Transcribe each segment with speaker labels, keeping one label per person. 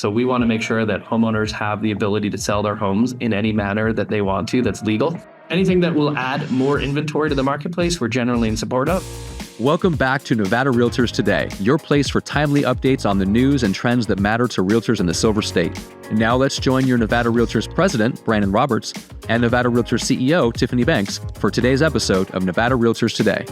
Speaker 1: So we want to make sure that homeowners have the ability to sell their homes in any manner that they want to that's legal. Anything that will add more inventory to the marketplace, we're generally in support of.
Speaker 2: Welcome back to Nevada Realtors Today, your place for timely updates on the news and trends that matter to realtors in the Silver State. And now let's join your Nevada Realtors President, Brandon Roberts, and Nevada Realtors CEO, Tiffany Banks, for today's episode of Nevada Realtors Today.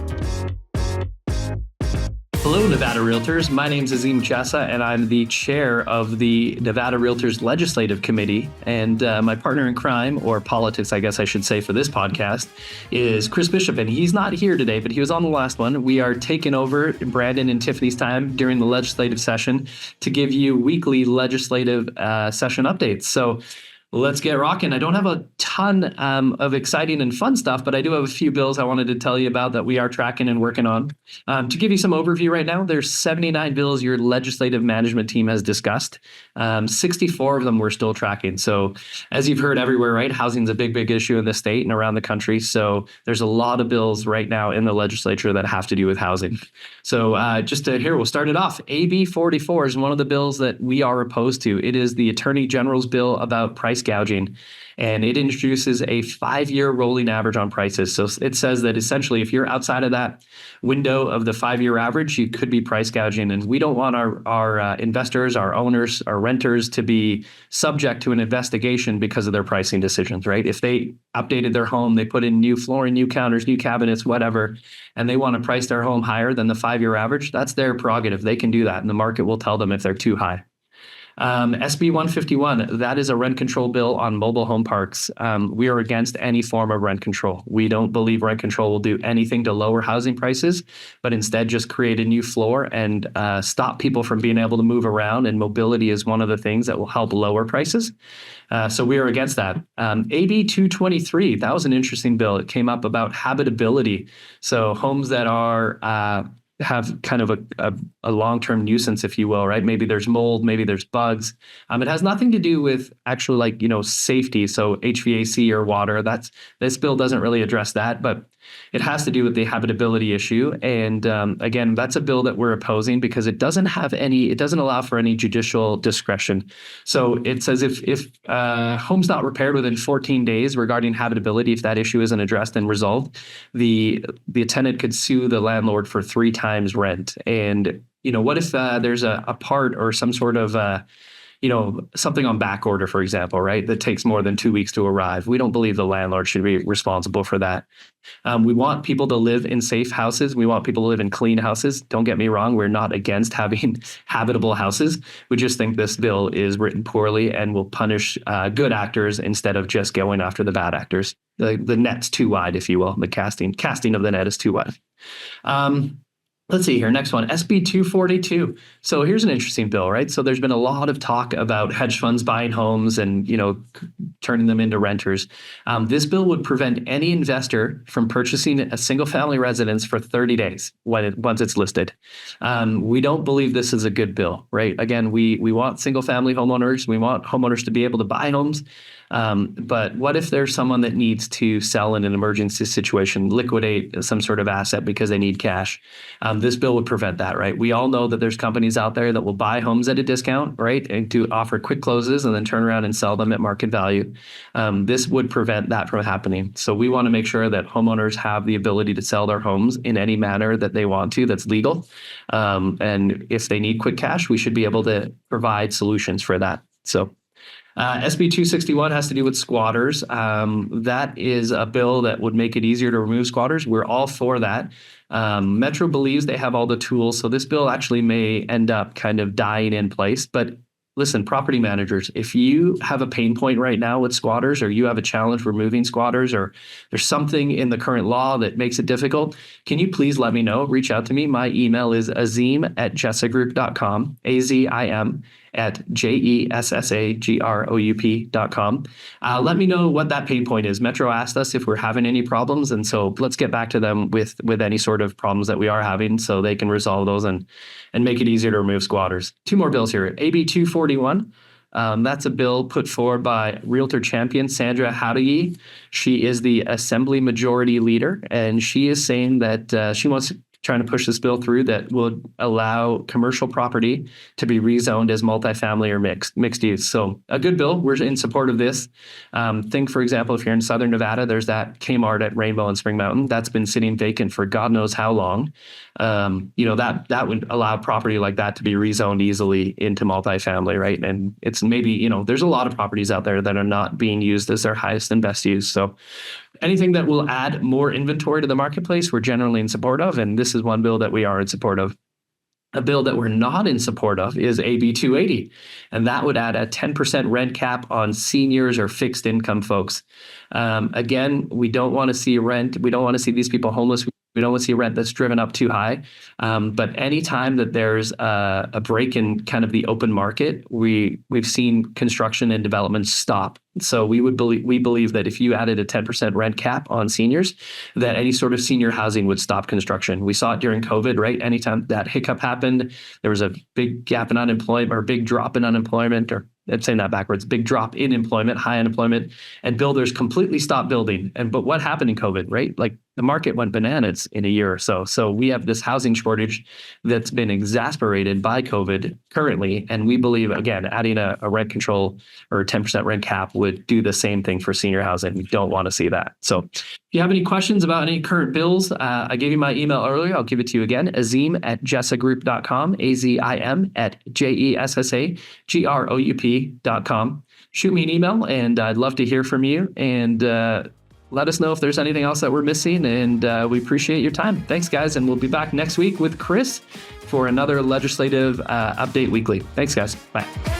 Speaker 1: Hello, Nevada Realtors. My name is Azim Jessa, and I'm the chair of the Nevada Realtors Legislative Committee. And my partner in crime, or politics, I guess I should say, for this podcast, is Chris Bishop. And he's not here today, but he was on the last one. We are taking over Brandon and Tiffany's time during the legislative session to give you weekly legislative session updates. So let's get rocking. I don't have a ton of exciting and fun stuff, but I do have a few bills I wanted to tell you about that we are tracking and working on. To give you some overview right now, there's 79 bills your legislative management team has discussed. 64 of them we're still tracking. So as you've heard everywhere, right, housing's a big issue in the state and around the country. So there's a lot of bills right now in the legislature that have to do with housing. So we'll start it off. AB 44 is one of the bills that we are opposed to. It is the Attorney General's bill about price gouging, and it introduces a 5-year rolling average on prices. So it says that essentially if you're outside of that window of the 5-year average, you could be price gouging. And we don't want our investors, our owners, our renters to be subject to an investigation because of their pricing decisions, right? If they updated their home, they put in new flooring, new counters, new cabinets, whatever, and they want to price their home higher than the 5-year average, that's their prerogative. They can do that, and the market will tell them if they're too high. SB 151, that is a rent control bill on mobile home parks. We are against any form of rent control. We don't believe rent control will do anything to lower housing prices, but instead just create a new floor and stop people from being able to move around. And mobility is one of the things that will help lower prices. So we are against that. AB 223, that was an interesting bill. It came up about habitability. So homes that have kind of a long-term nuisance, if you will, right? Maybe there's mold, maybe there's bugs. It has nothing to do with actual safety. So HVAC or water, this bill doesn't really address that, but it has to do with the habitability issue. And again, that's a bill that we're opposing because it doesn't allow for any judicial discretion. So it says if home's not repaired within 14 days regarding habitability, if that issue isn't addressed and resolved, the tenant could sue the landlord for 3 times rent. And what if there's a part or some sort of something on back order, for example, right, that takes more than 2 weeks to arrive? We don't believe the landlord should be responsible for that. We want people to live in safe houses. We want people to live in clean houses. Don't get me wrong. We're not against having habitable houses. We just think this bill is written poorly and will punish good actors instead of just going after the bad actors. The net's too wide, if you will. The casting of the net is too wide. Let's see here. Next one, SB 242. So here's an interesting bill, right? So there's been a lot of talk about hedge funds buying homes and, turning them into renters. This bill would prevent any investor from purchasing a single family residence for 30 days once it's listed. We don't believe this is a good bill, right? Again, we want single family homeowners. We want homeowners to be able to buy homes. But what if there's someone that needs to sell in an emergency situation, liquidate some sort of asset because they need cash? This bill would prevent that, right? We all know that there's companies out there that will buy homes at a discount, right, and to offer quick closes and then turn around and sell them at market value. This would prevent that from happening. So we want to make sure that homeowners have the ability to sell their homes in any manner that they want to, that's legal. And if they need quick cash, we should be able to provide solutions for that. So SB 261 has to do with squatters. That is a bill that would make it easier to remove squatters. We're all for that. Metro believes they have all the tools, so this bill actually may end up kind of dying in place. But listen, property managers, if you have a pain point right now with squatters, or you have a challenge removing squatters, or there's something in the current law that makes it difficult, can you please let me know? Reach out to me. My email is azim@jessagroup.com, azim@jessagroup.com. Let me know what that pain point is. Metro asked us if we're having any problems, and so let's get back to them with any sort of problems that we are having so they can resolve those and make it easier to remove squatters. 2 more bills here. AB 241. That's a bill put forward by Realtor champion Sandra Howdeye. She is the Assembly Majority Leader, and she is saying that she wants trying to push this bill through that will allow commercial property to be rezoned as multifamily or mixed use. So a good bill. We're in support of this. Think, for example, if you're in Southern Nevada, there's that Kmart at Rainbow and Spring Mountain that's been sitting vacant for God knows how long. That would allow property like that to be rezoned easily into multifamily, right? And it's maybe, there's a lot of properties out there that are not being used as their highest and best use. So anything that will add more inventory to the marketplace, we're generally in support of. And this is one bill that we are in support of. A bill that we're not in support of is AB 280, and that would add a 10% rent cap on seniors or fixed income folks. Again, we don't want to see rent. We don't want to see these people homeless. We don't want to see rent that's driven up too high. But anytime that there's a break in kind of the open market, we've seen construction and development stop. So we believe that if you added a 10% rent cap on seniors, that any sort of senior housing would stop construction. We saw it during COVID, right? Anytime that hiccup happened, there was a big gap in unemployment or big drop in unemployment, or I'm saying that backwards, big drop in employment, high unemployment, and builders completely stopped building. But what happened in COVID, right? Like the market went bananas in a year or so. So we have this housing shortage that's been exacerbated by COVID currently. And we believe, again, adding a rent control or a 10% rent cap would do the same thing for senior housing. We don't want to see that. So if you have any questions about any current bills, I gave you my email earlier. I'll give it to you again, azim@jessagroup.com, azim@jessagroup.com. Shoot me an email, and I'd love to hear from you. And let us know if there's anything else that we're missing. And we appreciate your time. Thanks, guys. And we'll be back next week with Chris for another legislative update weekly. Thanks, guys. Bye.